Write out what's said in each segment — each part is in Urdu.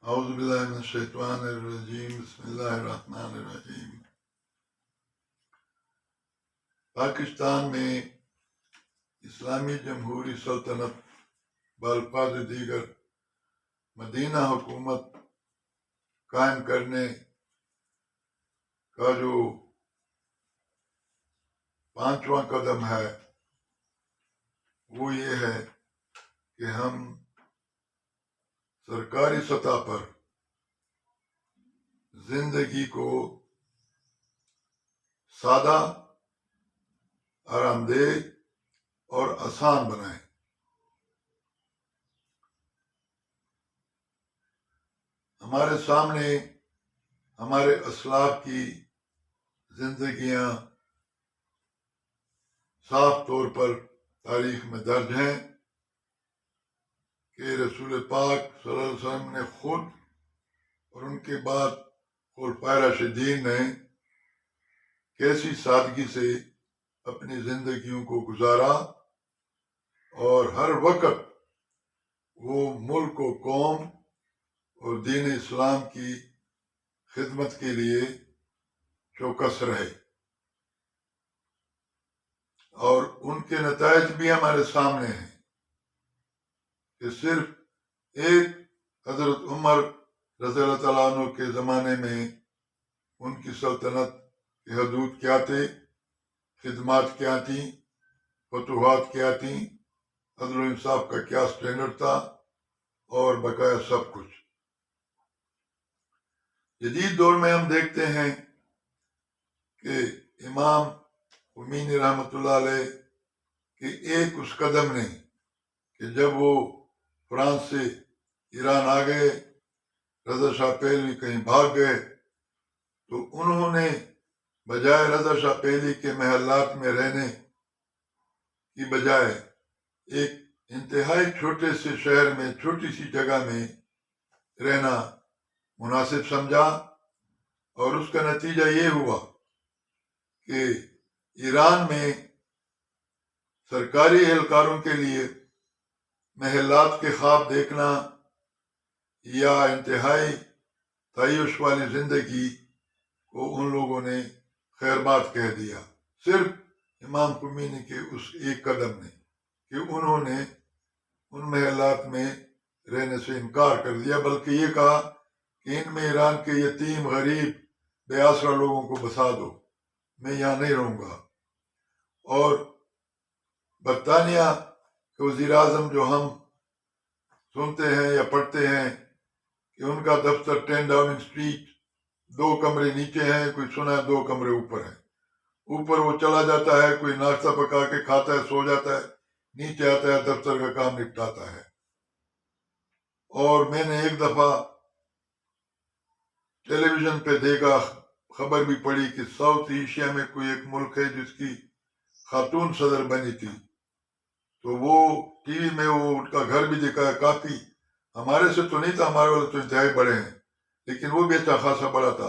اعوذ باللہ من الشیطان الرجیم بسم اللہ الرحمن الرحیم۔ پاکستان میں اسلامی جمہوری سلطنت بالفاظ دیگر مدینہ حکومت قائم کرنے کا جو 5واں قدم ہے وہ یہ ہے کہ ہم سرکاری سطح پر زندگی کو سادہ، آرام دہ اور آسان بنائیں۔ ہمارے سامنے ہمارے اسلاف کی زندگیاں صاف طور پر تاریخ میں درج ہیں کہ رسول پاک صلی اللہ علیہ وسلم نے خود اور ان کے بعد خلفائے راشدین نے کیسی سادگی سے اپنی زندگیوں کو گزارا، اور ہر وقت وہ ملک و قوم اور دین اسلام کی خدمت کے لیے چوکس رہے، اور ان کے نتائج بھی ہمارے سامنے ہیں کہ صرف ایک حضرت عمر رضی اللہ تعالیٰ عنہ کے زمانے میں ان کی سلطنت کی حدود کیا تھے، خدمات کیا تھیں، فتوحات کیا تھیں، عدل و انصاف کا کیا سٹینڈرڈ تھا، اور بقایا سب کچھ۔ جدید دور میں ہم دیکھتے ہیں کہ امام خمینی رحمۃ اللہ علیہ کے ایک اس قدم نے کہ جب وہ فرانس سے ایران آ گئے، رضا شاہ پہلوی کہیں بھاگ گئے، تو انہوں نے بجائے رضا شاہ پہلوی کے محلات میں رہنے کی بجائے ایک انتہائی چھوٹے سے شہر میں، چھوٹی سی جگہ میں رہنا مناسب سمجھا، اور اس کا نتیجہ یہ ہوا کہ ایران میں سرکاری اہلکاروں کے لیے محلات کے خواب دیکھنا یا انتہائی تعیش والی زندگی کو ان لوگوں نے خیر بات کہہ دیا، صرف امام خمینی کے اس ایک قدم نے کہ انہوں نے ان محلات میں رہنے سے انکار کر دیا، بلکہ یہ کہا کہ ان میں ایران کے یتیم، غریب، بے آسرا لوگوں کو بسا دو، میں یہاں نہیں رہوں گا۔ اور برطانیہ کے وزیر اعظم جو ہم سنتے ہیں یا پڑھتے ہیں کہ ان کا دفتر 10 ڈاؤننگ اسٹریٹ، 2 کمرے نیچے ہیں، کوئی سنا ہے 2 کمرے اوپر ہیں، اوپر وہ چلا جاتا ہے، کوئی ناشتہ پکا کے کھاتا ہے، سو جاتا ہے، نیچے آتا ہے، دفتر کا کام نپٹاتا ہے۔ اور میں نے ایک دفعہ ٹیلی ویژن پہ دیکھا، خبر بھی پڑھی کہ ساؤتھ ایشیا میں کوئی ایک ملک ہے جس کی خاتون صدر بنی تھی، تو وہ ٹی وی میں وہ ان کا گھر بھی دکھایا، کافی ہمارے سے تو نہیں تھا، ہمارے والے تو انتہائی بڑے ہیں، لیکن وہ بھی اچھا خاصا بڑا تھا۔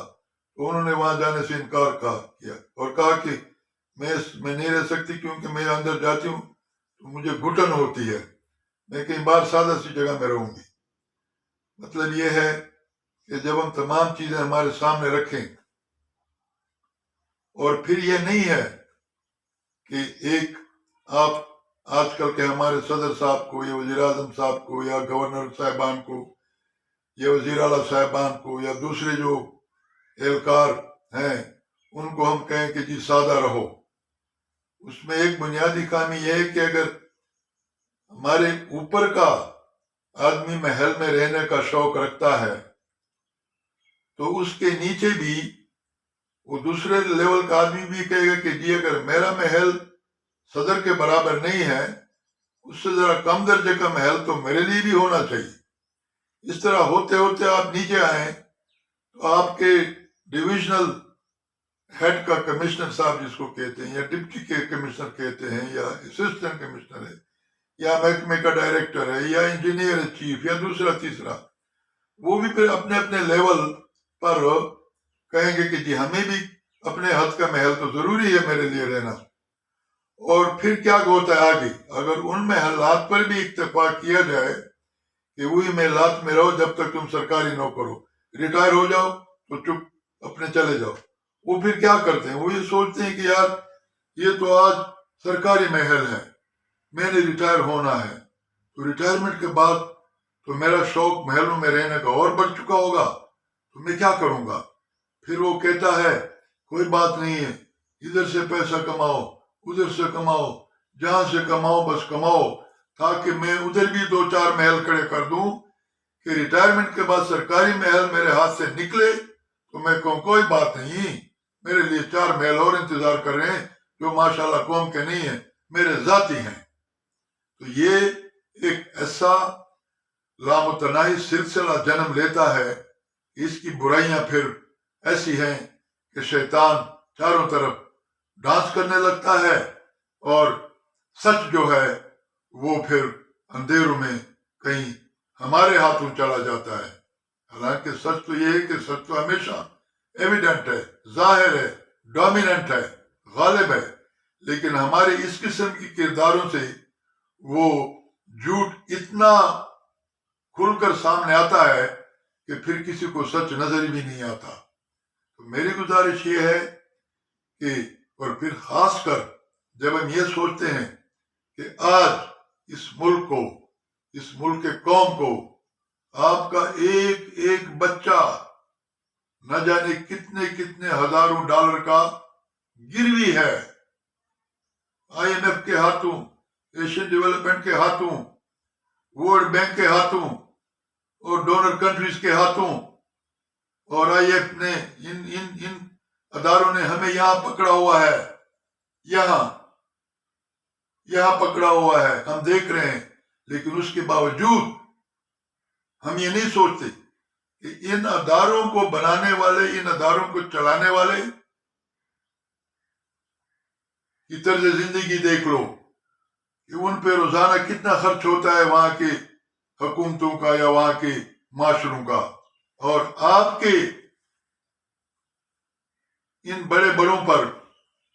تو انہوں نے وہاں جانے سے انکار کیا اور کہا کہ میں نہیں رہ سکتی، کیونکہ میں اندر جاتی ہوں تو مجھے گھٹن ہوتی ہے، میں کہیں باہر سادہ سی جگہ میں رہوں گی۔ مطلب یہ ہے کہ جب ہم تمام چیزیں ہمارے سامنے رکھیں، اور پھر یہ نہیں ہے کہ ایک آپ آج کل کے ہمارے صدر صاحب کو یا وزیر اعظم صاحب کو یا گورنر صاحبان کو یا وزیر اعلیٰ صاحبان کو یا دوسرے جو اہلکار ہیں ان کو ہم کہیں کہ جی سادہ رہو۔ اس میں ایک بنیادی خامی یہ ہے کہ اگر ہمارے اوپر کا آدمی محل میں رہنے کا شوق رکھتا ہے تو اس کے نیچے بھی وہ دوسرے لیول کا آدمی بھی کہے گا کہ جی اگر میرا محل صدر کے برابر نہیں ہے، اس سے ذرا کم درجے کا محل تو میرے لیے بھی ہونا چاہیے۔ اس طرح ہوتے ہوتے آپ نیچے آئیں تو آپ کے ڈویژنل ہیڈ کا کمشنر صاحب جس کو کہتے ہیں، یا ڈپٹی کے کمشنر کہتے ہیں، یا اسسٹنٹ کمشنر ہے، یا محکمے کا ڈائریکٹر ہے، یا انجینئر ہے چیف، یا دوسرا تیسرا، وہ بھی پھر اپنے اپنے لیول پر کہیں گے کہ جی ہمیں بھی اپنے حد کا محل تو ضروری ہے میرے لیے رہنا۔ اور پھر کیا ہوتا ہے آگے، اگر ان محلات پر بھی اتفاق کیا جائے کہ وہی محلات میں رہو جب تک تم سرکاری نوکر ہو، ریٹائر ہو جاؤ تو چپ اپنے چلے جاؤ۔ وہ پھر کیا کرتے ہیں، وہ یہ سوچتے ہیں کہ یار یہ تو آج سرکاری محل ہے، میں نے ریٹائر ہونا ہے، تو ریٹائرمنٹ کے بعد تو میرا شوق محلوں میں رہنے کا اور بڑھ چکا ہوگا، تو میں کیا کروں گا۔ پھر وہ کہتا ہے کوئی بات نہیں ہے، ادھر سے پیسہ کماؤ، ادھر سے کماؤ، جہاں سے کماؤ بس کماؤ، تاکہ میں ادھر بھی 2-4 محل کھڑے کر دوں کہ ریٹائرمنٹ کے بعد سرکاری محل میرے ہاتھ سے نکلے تو میں کہوں کوئی بات نہیں، میرے لیے 4 محل اور انتظار کر رہے ہیں جو ماشاءاللہ قوم کے نہیں ہیں، میرے ذاتی ہیں۔ تو یہ ایک ایسا لامتناہی سلسلہ جنم لیتا ہے کہ اس کی برائیاں پھر ایسی ہیں کہ شیطان چاروں طرف ڈانس کرنے لگتا ہے، اور سچ جو ہے وہ پھر اندھیروں میں کہیں ہمارے ہاتھوں چلا جاتا ہے۔ حالانکہ سچ تو یہ ہے کہ سچ تو ہمیشہ ایویڈنٹ ہے، ظاہر ہے، ڈومیننٹ ہے، غالب ہے، لیکن ہمارے اس قسم کی کرداروں سے وہ جھوٹ اتنا کھل کر سامنے آتا ہے کہ پھر کسی کو سچ نظر بھی نہیں آتا۔ تو میری گزارش یہ ہے کہ، اور پھر خاص کر جب ہم یہ سوچتے ہیں کہ آج اس ملک کو، اس ملک کے قوم کو، آپ کا ایک ایک بچہ نہ جانے کتنے کتنے ہزاروں ڈالر کا گروی ہے، IMF کے ہاتھوں، ایشین ڈیولپمنٹ کے ہاتھوں، ورلڈ بینک کے ہاتھوں اور ڈونر کنٹریز کے ہاتھوں، اور IMF نے ان اداروں نے ہمیں یہاں پکڑا ہوا ہے، یہاں پکڑا ہوا ہے، ہم دیکھ رہے ہیں، لیکن اس کے باوجود ہم یہ نہیں سوچتے کہ ان اداروں کو بنانے والے، ان اداروں کو چلانے والے کی طرز زندگی دیکھ لو کہ ان پہ روزانہ کتنا خرچ ہوتا ہے وہاں کی حکومتوں کا یا وہاں کے معاشروں کا، اور آپ کے ان بڑے بڑوں پر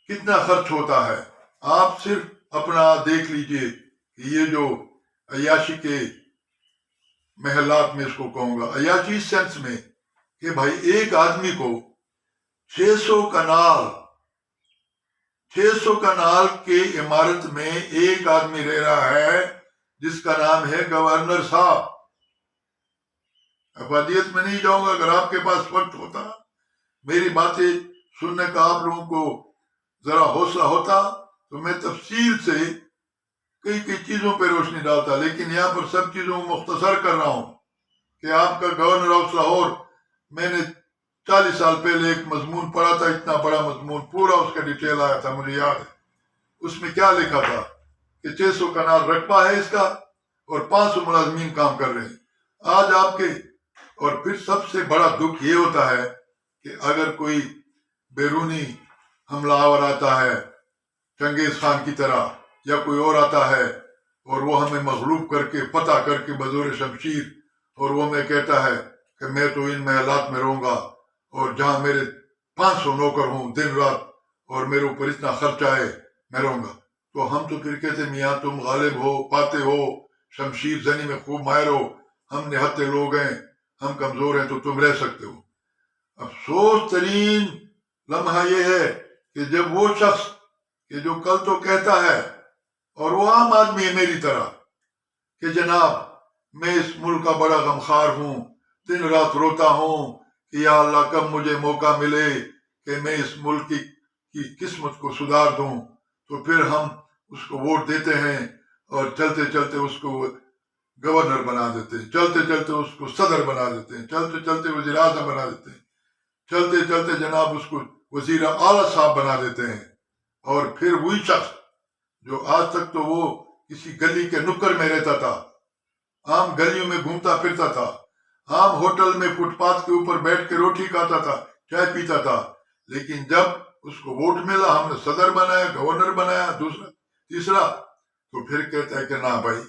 کتنا خرچ ہوتا ہے۔ آپ صرف اپنا دیکھ لیجئے کہ یہ جو عیاشی کے محلات میں اس کو کہوں گا، عیاشی اس سینس میں کہ بھائی ایک آدمی کو 600 کنال کے عمارت میں ایک آدمی رہ رہا ہے جس کا نام ہے گورنر صاحب۔ افادیت میں نہیں جاؤں گا، اگر آپ کے پاس وقت ہوتا، میری باتیں سننے کا آپ لوگوں کو ذرا حوصلہ ہوتا تو میں تفصیل سے کئی چیزوں پہ روشنی ڈالتا، لیکن یہاں پر سب چیزوں کو مختصر کر رہا ہوں کہ آپ کا گورنر آف لاہور، میں نے 40 سال پہلے ایک مضمون پڑھا تھا، اتنا بڑا مضمون، پورا اس کا ڈیٹیل آیا تھا، مجھے یاد ہے۔ اس میں کیا لکھا تھا کہ 600 کنال رقبہ ہے اس کا اور 500 ملازمین کام کر رہے ہیں آج آپ کے۔ اور پھر سب سے بڑا دکھ یہ ہوتا ہے کہ اگر کوئی بیرونی حملہ آور آتا ہے چنگیز خان کی طرح، یا کوئی اور آتا ہے اور وہ ہمیں مغلوب کر کے فتح کر کے بزور شمشیر، اور وہ میں کہتا ہے کہ میں تو ان محلات میں رہوں گا اور جہاں میرے 500 نوکر ہوں دن رات اور میرے اوپر اتنا خرچہ ہے میں رہوں گا، تو ہم تو پھر کہتے میاں تم غالب ہو، پاتے ہو، شمشیر زنی میں خوب ماہر ہو، ہم نہتے لوگ ہیں، ہم کمزور ہیں، تو تم رہ سکتے ہو۔ افسوس ترین لمحہ یہ ہے کہ جب وہ شخص کہ جو کل تو کہتا ہے، اور وہ عام آدمی ہے میری طرح، کہ جناب میں اس ملک کا بڑا غمخوار ہوں، دن رات روتا ہوں کہ یا اللہ کب مجھے موقع ملے کہ میں اس ملک کی قسمت کو سدھار دوں، تو پھر ہم اس کو ووٹ دیتے ہیں اور چلتے چلتے اس کو گورنر بنا دیتے ہیں، چلتے چلتے اس کو صدر بنا دیتے ہیں، چلتے چلتے وزیر اعظم بنا دیتے ہیں، چلتے چلتے جناب اس کو وزیر اعلیٰ صاحب بنا دیتے ہیں، اور پھر وہی شخص جو آج تک تو وہ کسی گلی کے نکر میں رہتا تھا، عام گلیوں میں گھومتا پھرتا تھا، عام ہوٹل میں فٹ پاتھ کے اوپر بیٹھ کے روٹی کھاتا تھا، چائے پیتا تھا، لیکن جب اس کو ووٹ ملا، ہم نے صدر بنایا، گورنر بنایا، دوسرا تیسرا، تو پھر کہتا ہے کہ نہ بھائی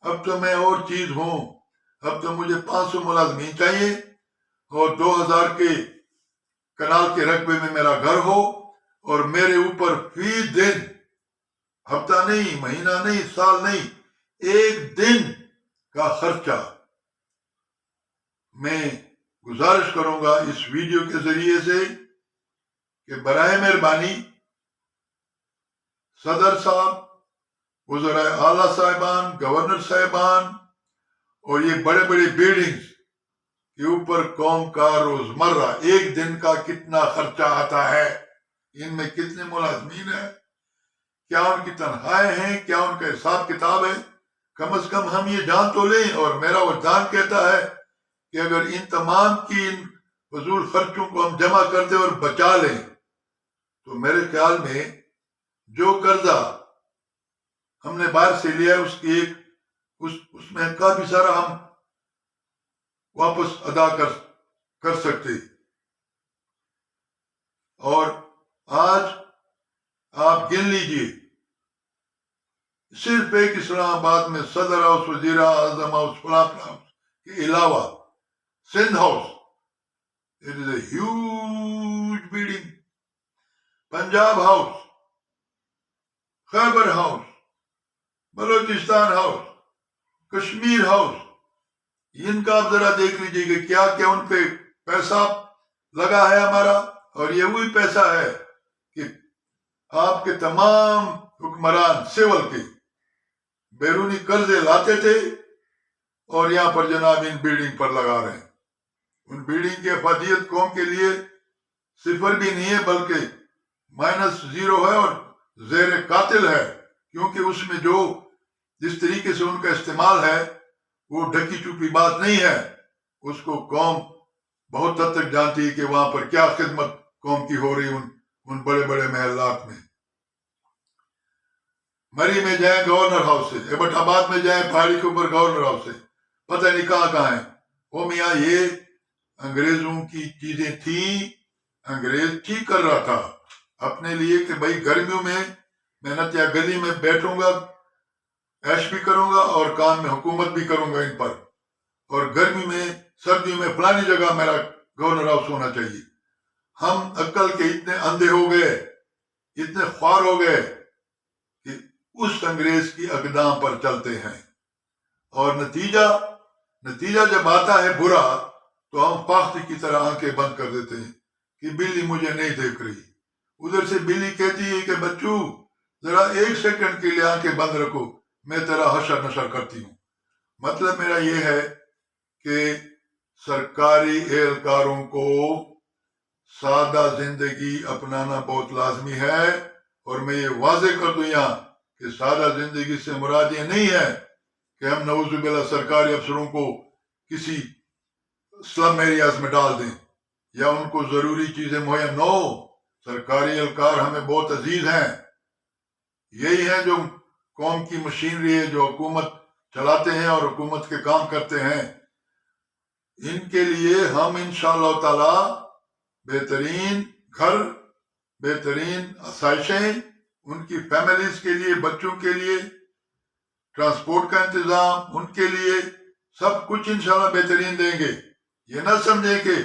اب تو میں اور چیز ہوں، اب تو مجھے 500 ملازمین چاہیے اور 2000 کے کنال کے رقبے میں میرا گھر ہو، اور میرے اوپر فی دن، ہفتہ نہیں، مہینہ نہیں، سال نہیں، ایک دن کا خرچہ میں گزارش کروں گا اس ویڈیو کے ذریعے سے کہ برائے مہربانی صدر صاحب، وزرائے اعلیٰ صاحبان، گورنر صاحبان اور یہ بڑے بڑے بلڈنگز کے اوپر قوم کا روزمرہ ایک دن کا کتنا خرچہ آتا ہے، ان میں کتنے ملازمین ہیں، کیا ان کی تنخواہیں ہیں، کیا ان کا حساب کتاب ہے، کم از کم ہم یہ جان تو لیں۔ اور میرا وجدان کہتا ہے کہ اگر ان تمام کی ان فضول خرچوں کو ہم جمع کر دیں اور بچا لیں تو میرے خیال میں جو قرضہ ہم نے باہر سے لیا ہے اس میں کافی سارا ہم واپس ادا کر سکتے۔ اور آج آپ گن لیجئے، صرف ایک اسلام آباد میں صدر ہاؤس، وزیر اعظم ہاؤس، فلاں ہاؤس کے علاوہ Sindh house, it is a huge building, Punjab house, Khyber house, Balochistan house, Kashmir house, ان کا آپ ذرا دیکھ لیجئے کہ کیا کیا ان پہ پیسہ لگا ہے ہمارا۔ اور یہ وہی پیسہ ہے کہ آپ کے تمام حکمران سول کے بیرونی قرضے لاتے تھے اور یہاں پر جناب ان بلڈنگ پر لگا رہے ہیں۔ ان بلڈنگ کی افادیت قوم کے لیے صفر بھی نہیں ہے بلکہ -0 ہے اور زیر قاتل ہے، کیونکہ اس میں جو جس طریقے سے ان کا استعمال ہے وہ ڈھکی چھپی بات نہیں ہے۔ اس کو قوم بہت حد تک جانتی ہے کہ وہاں پر کیا خدمت قوم کی ہو رہی ان بڑے بڑے محلات میں۔ مری میں جائیں گورنر ہاؤس سے، ایبٹ آباد میں جائیں پہاڑی کے اوپر گورنر ہاؤس سے، پتہ نہیں کہاں ہیں وہ میاں۔ یہ انگریزوں کی چیزیں تھیں، انگریز ٹھیک کر رہا تھا اپنے لیے کہ بھائی گرمیوں میں میں نتیا گلی میں بیٹھوں گا، عیش بھی کروں گا اور کام میں حکومت بھی کروں گا ان پر، اور گرمی میں سردیوں میں فلانی جگہ میرا گورنر ہاؤس ہونا چاہیے۔ ہم عقل کے اتنے اندھے ہو گئے، اتنے خوار ہو گئے کہ اس انگریز کی اقدام پر چلتے ہیں، اور نتیجہ جب آتا ہے برا تو ہم فاختی کی طرح آنکھیں بند کر دیتے ہیں کہ بلی مجھے نہیں دیکھ رہی۔ ادھر سے بلی کہتی ہے کہ بچو ذرا 1 سیکنڈ کے لیے آنکھیں بند رکھو، میں تیرا حشر نشر کرتی ہوں۔ مطلب میرا یہ ہے کہ سرکاری اہلکاروں کو سادہ زندگی اپنانا بہت لازمی ہے، اور میں یہ واضح کر دوں یہاں کہ سادہ زندگی سے مراد یہ نہیں ہے کہ ہم نعوذ باللہ سرکاری افسروں کو کسی سلم ایریاز میں ڈال دیں یا ان کو ضروری چیزیں مہیا نو۔ سرکاری اہلکار ہمیں بہت عزیز ہیں، یہی ہیں جو قوم کی مشینری ہے، جو حکومت چلاتے ہیں اور حکومت کے کام کرتے ہیں۔ ان کے لیے ہم انشاءاللہ تعالی بہترین گھر، بہترین آسائشیں، ان کی فیملیز کے لیے، بچوں کے لیے ٹرانسپورٹ کا انتظام، ان کے لیے سب کچھ انشاءاللہ بہترین دیں گے۔ یہ نہ سمجھیں کہ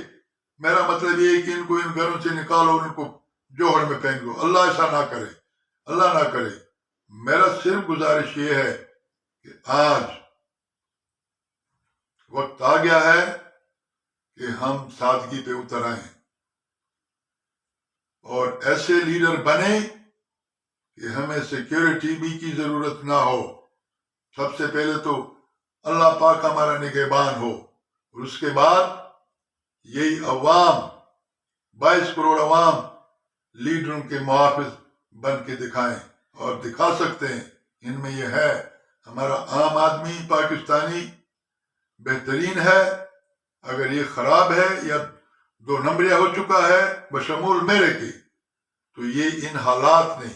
میرا مطلب یہ ہے کہ ان کو ان گھروں سے نکالو اور ان کو جوہر میں پھینک دو، اللہ ایسا نہ کرے، اللہ نہ کرے۔ میرا صرف گزارش یہ ہے کہ آج وقت آ گیا ہے کہ ہم سادگی پہ اتر آئیں اور ایسے لیڈر بنیں کہ ہمیں سیکیورٹی بھی کی ضرورت نہ ہو۔ سب سے پہلے تو اللہ پاک ہمارا نگہبان ہو، اور اس کے بعد یہی عوام، 22 کروڑ عوام لیڈروں کے محافظ بن کے دکھائیں، اور دکھا سکتے ہیں۔ ان میں یہ ہے، ہمارا عام آدمی پاکستانی بہترین ہے، اگر یہ خراب ہے یا 2 نمبریہ ہو چکا ہے بشمول میرے کے، تو یہ ان حالات نے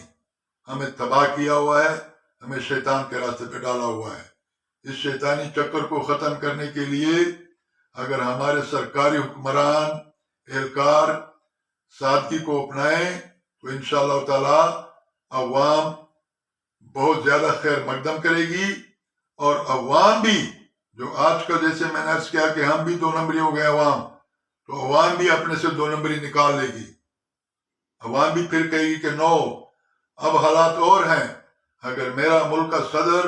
ہمیں تباہ کیا ہوا ہے، ہمیں شیطان کے راستے پہ ڈالا ہوا ہے۔ اس شیطانی چکر کو ختم کرنے کے لیے اگر ہمارے سرکاری حکمران اہلکار سادگی کو اپنائیں تو انشاءاللہ تعالی عوام بہت زیادہ خیر مقدم کرے گی، اور عوام بھی جو آج کل جیسے میں نے عرض کیا کہ ہم بھی 2 نمبری ہو گئے عوام، تو عوام بھی اپنے سے 2 نمبری نکال لے گی۔ عوام بھی پھر کہے گی کہ نو، اب حالات اور ہیں۔ اگر میرا ملک کا صدر،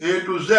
A to Z,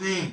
3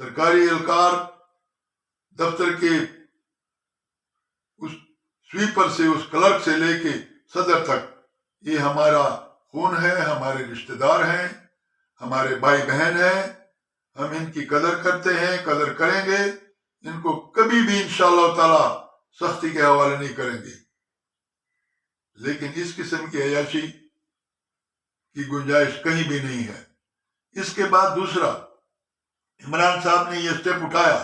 سرکاری اہلکار دفتر کے اس سویپر سے، اس کلرک سے لے کے صدر تک، یہ ہمارا خون ہے، ہمارے رشتہ دار ہیں، ہمارے بھائی بہن ہیں. ہم ان کی قدر کرتے ہیں، قدر کریں گے. ان کو کبھی بھی انشاءاللہ تعالی سختی کے حوالے نہیں کریں گے. لیکن اس قسم کی عیاشی کی گنجائش کہیں بھی نہیں ہے. اس کے بعد دوسرا، عمران صاحب نے یہ سٹیپ اٹھایا،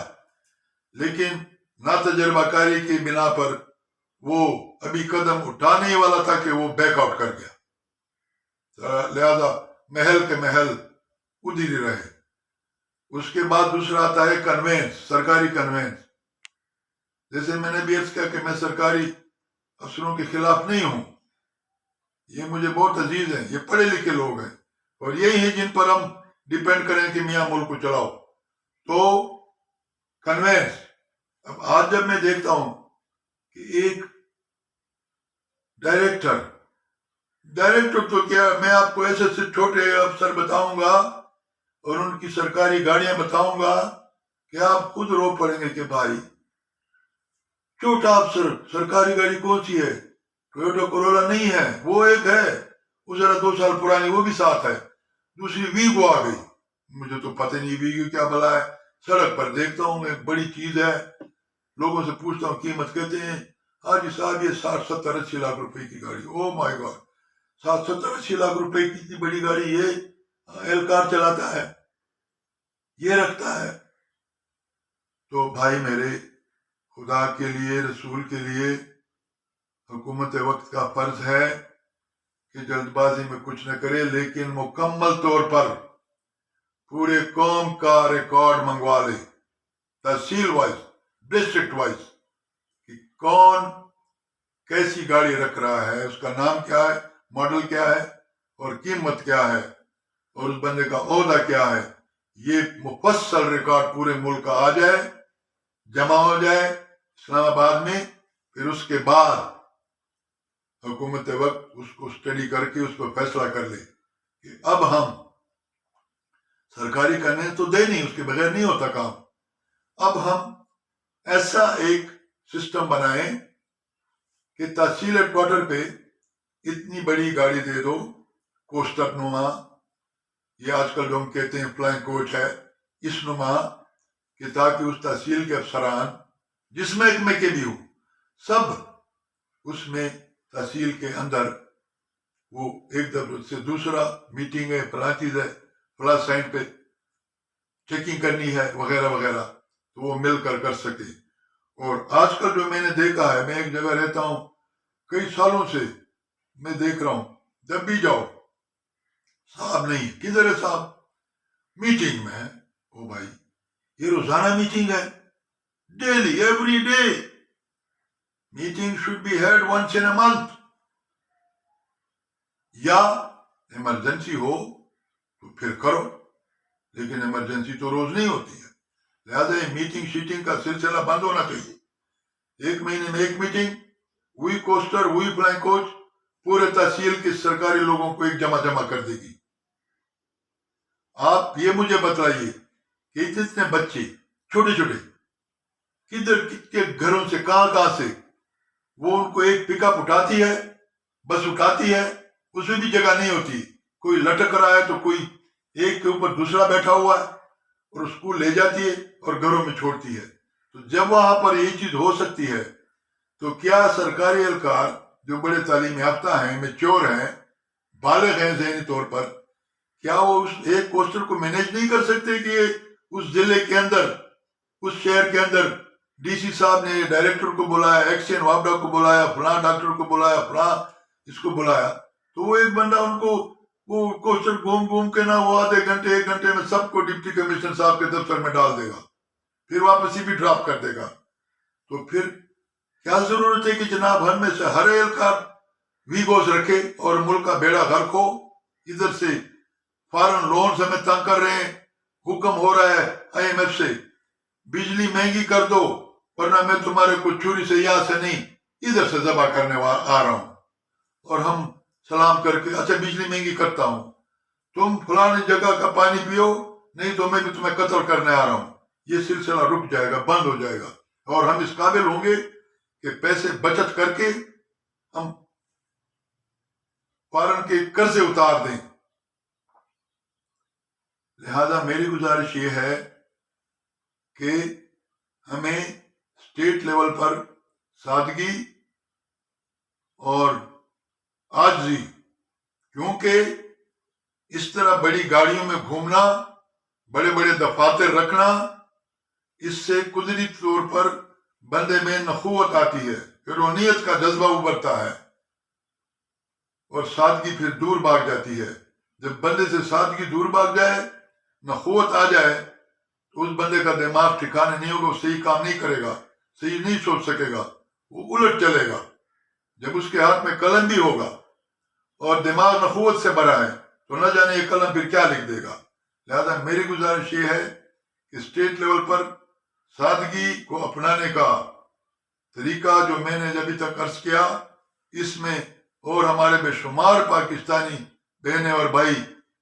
لیکن ناتجربہ کاری کی بنا پر وہ ابھی قدم اٹھانے والا تھا کہ وہ بیک آؤٹ کر گیا، لہذا محل کے محل ادھر ہی رہے. اس کے بعد دوسرا آتا ہے کنوینس، سرکاری کنوینس. جیسے میں نے بھی عرض کیا کہ میں سرکاری افسروں کے خلاف نہیں ہوں، یہ مجھے بہت عزیز ہیں، یہ پڑھے لکھے لوگ ہیں، اور یہی ہیں جن پر ہم ڈیپینڈ کریں کہ میاں ملک کو چلاؤ. تو کنوینس، اب آج جب میں دیکھتا ہوں کہ ایک ڈائریکٹر تو کیا، میں آپ کو ایسے چھوٹے افسر بتاؤں گا اور ان کی سرکاری گاڑیاں بتاؤں گا کہ آپ خود رو پڑیں گے کہ بھائی چھوٹا افسر، سرکاری گاڑی کون سی ہے؟ ٹویوٹا کرولا نہیں ہے، وہ ایک ہے، وہ ذرا 2 سال پرانی، وہ بھی ساتھ ہے. دوسری ویگو آ گئی، مجھے تو پتہ نہیں ویگو کیا بلا ہے. سڑک پر دیکھتا ہوں ایک بڑی چیز ہے، لوگوں سے پوچھتا ہوں قیمت، کہتے ہیں حاجی صاحب یہ 60 70 80 لاکھ روپے کی گاڑی. او مائی گاڈ، 60 70 80 لاکھ روپے کی اتنی بڑی گاڑی یہ اہلکار چلاتا ہے، یہ رکھتا ہے. تو بھائی میرے، خدا کے لیے، رسول کے لیے، حکومت وقت کا فرض ہے کہ جلد بازی میں کچھ نہ کرے، لیکن مکمل طور پر پورے قوم کا ریکارڈ منگوا لے، تحصیل وائز، ڈسٹرکٹ وائز، کہ کون کیسی گاڑی رکھ رہا ہے، اس کا نام کیا ہے، ماڈل کیا ہے، اور قیمت کیا ہے، اور اس بندے کا عہدہ کیا ہے. یہ مفصل ریکارڈ پورے ملک کا آ جائے، جمع ہو جائے اسلام آباد میں. پھر اس کے بعد حکومت وقت اس کو اسٹڈی کر کے اس پر فیصلہ کر لے کہ اب ہم سرکاری کرنے تو دے نہیں، اس کے بغیر نہیں ہوتا کام. اب ہم ایسا ایک سسٹم بنائیں کہ تحصیل ہیڈ کوارٹر پہ اتنی بڑی گاڑی دے دو، کوسٹر نما، یہ آج کل جو ہم کہتے ہیں فلائنگ کوچ ہے، اس نما، کہ تاکہ اس تحصیل کے افسران جس محکمے کے بھی ہوں، سب اس میں تحصیل کے اندر، وہ ایک دفعہ سے دوسرا میٹنگ ہے، فلاں چیز ہے، فلاں سائٹ پہ چیکنگ کرنی ہے، وغیرہ وغیرہ، تو وہ مل کر سکے. اور آج کل جو میں نے دیکھا ہے، میں ایک جگہ رہتا ہوں کئی سالوں سے، میں دیکھ رہا ہوں جب بھی جاؤ صاحب نہیں، کدھر ہے صاحب؟ میٹنگ میں ہے. او بھائی، یہ روزانہ میٹنگ ہے، daily, every day. Meeting should be held once in a month, یا ایمرجنسی ہو تو پھر کرو، لیکن ایمرجنسی تو روز نہیں ہوتی ہے. لہٰذا یہ میٹنگ شیٹنگ کا سلسلہ بند ہونا چاہیے. 1 مہینے میں 1 میٹنگ، وہی کوسٹر، وہی فلائنگ کوچ پورے تحصیل کے سرکاری لوگوں کو ایک جمع کر دے گی. آپ یہ مجھے بتلائیے کہ اتنے بچے چھوٹے چھوٹے کدھر کے گھروں سے، کہاں سے وہ ان کو ایک پک اپ اٹھاتی ہے، بس اٹھاتی ہے، اس میں بھی جگہ نہیں ہوتی، کوئی لٹک رہا ہے تو کوئی ایک کے اوپر دوسرا بیٹھا ہوا ہے، اور اس کو لے جاتی ہے اور گھروں میں چھوڑتی ہے. تو جب وہاں پر یہ چیز ہو سکتی ہے تو کیا سرکاری اہلکار جو بڑے تعلیم یافتہ ہیں، میچور ہیں، بالغ ہیں ذہنی طور پر، کیا وہ اس ایک کوسٹر کو مینیج نہیں کر سکتے کہ اس ضلع کے اندر، اس شہر کے اندر ڈی سی صاحب نے ڈائریکٹر کو بلایا، ایکسین وابڈا کو بلایا، فلاں ڈاکٹر کو بلایا، فلاں اس کو بلایا، تو وہ ایک بندہ ان کو وہ کوسٹر گھوم کے نا، وہ آدھے گھنٹے 1 گھنٹے میں سب کو ڈپٹی کمشنر صاحب کے دفتر میں ڈال دے گا، پھر واپسی بھی ڈراپ کر دے گا. تو پھر کیا ضرورت ہے کہ جناب ہم میں سے ہر اہلکار ویگوز رکھے اور ملک کا بیڑا غرق ہو؟ ادھر سے فارن لونز ہمیں تنگ کر رہے ہیں، حکم ہو رہا ہے IMF سے بجلی مہنگی کر دو ورنہ میں تمہارے کو چوری سے یا سے نہیں ادھر سے ذبح کرنے آ رہا ہوں. اور ہم سلام کر کے اچھا بجلی مہنگی کرتا ہوں، تم فلانی جگہ کا پانی پیو، نہیں تو میں بھی تمہیں قتل کرنے آ رہا ہوں. یہ سلسلہ رک جائے گا، بند ہو جائے گا، اور ہم اس قابل ہوں گے کہ پیسے بچت کر کے ہم فارن کے قرضے اتار دیں۔ لہذا میری گزارش یہ ہے کہ ہمیں اسٹیٹ لیول پر سادگی اور عاجزی، کیونکہ اس طرح بڑی گاڑیوں میں گھومنا، بڑے بڑے دفاتر رکھنا، اس سے قدرتی طور پر بندے میں نخوت آتی ہے، فرونیت کا جذبہ ابھرتا ہے، اور سادگی پھر دور بھاگ جاتی ہے۔ جب بندے سے سادگی دور بھاگ جائے، نخوت آ جائے، تو اس بندے کا دماغ ٹھکانے نہیں ہوگا، وہ صحیح کام نہیں کرے گا، صحیح نہیں سوچ سکے گا، وہ الٹ چلے گا۔ جب اس کے ہاتھ میں قلم بھی ہوگا اور دماغ نخوت سے بھرا ہے، تو نہ جانے یہ قلم پھر کیا لکھ دے گا۔ لہذا میری گزارش یہ ہے کہ اسٹیٹ لیول پر سادگی کو اپنانے کا طریقہ جو میں نے ابھی تک عرض کیا، اس میں اور ہمارے بے شمار پاکستانی بہنیں اور بھائی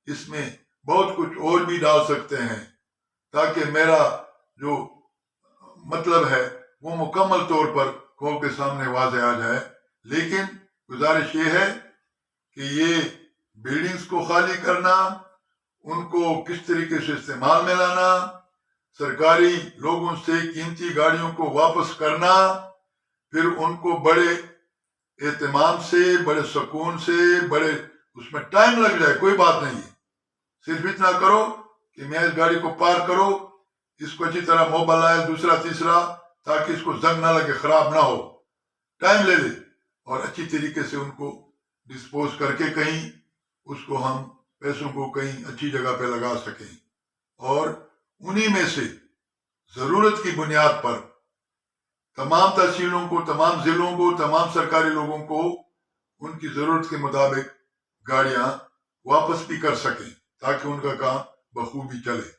اس میں بہت کچھ اور بھی ڈال سکتے ہیں، تاکہ میرا جو مطلب ہے وہ مکمل طور پر قوم کے سامنے واضح آ جائے۔ لیکن گزارش یہ ہے کہ یہ بلڈنگز کو خالی کرنا، ان کو کس طریقے سے استعمال میں لانا، سرکاری لوگوں سے قیمتی گاڑیوں کو واپس کرنا، پھر ان کو بڑے اہتمام سے، بڑے سکون سے، بڑے اس میں ٹائم لگ جائے، کوئی بات نہیں، صرف اتنا کرو کہ میں اس گاڑی کو پارک کرو، اس کو اچھی طرح موبائل دوسرا تیسرا، تاکہ اس کو زنگ نہ لگے، خراب نہ ہو، ٹائم لے لے، اور اچھی طریقے سے ان کو ڈسپوز کر کے کہیں اس کو ہم پیسوں کو کہیں اچھی جگہ پہ لگا سکیں، اور انہی میں سے ضرورت کی بنیاد پر تمام تحصیلوں کو، تمام ضلعوں کو، تمام سرکاری لوگوں کو ان کی ضرورت کے مطابق گاڑیاں واپس بھی کر سکیں، تاکہ ان کا کام بخوبی چلے۔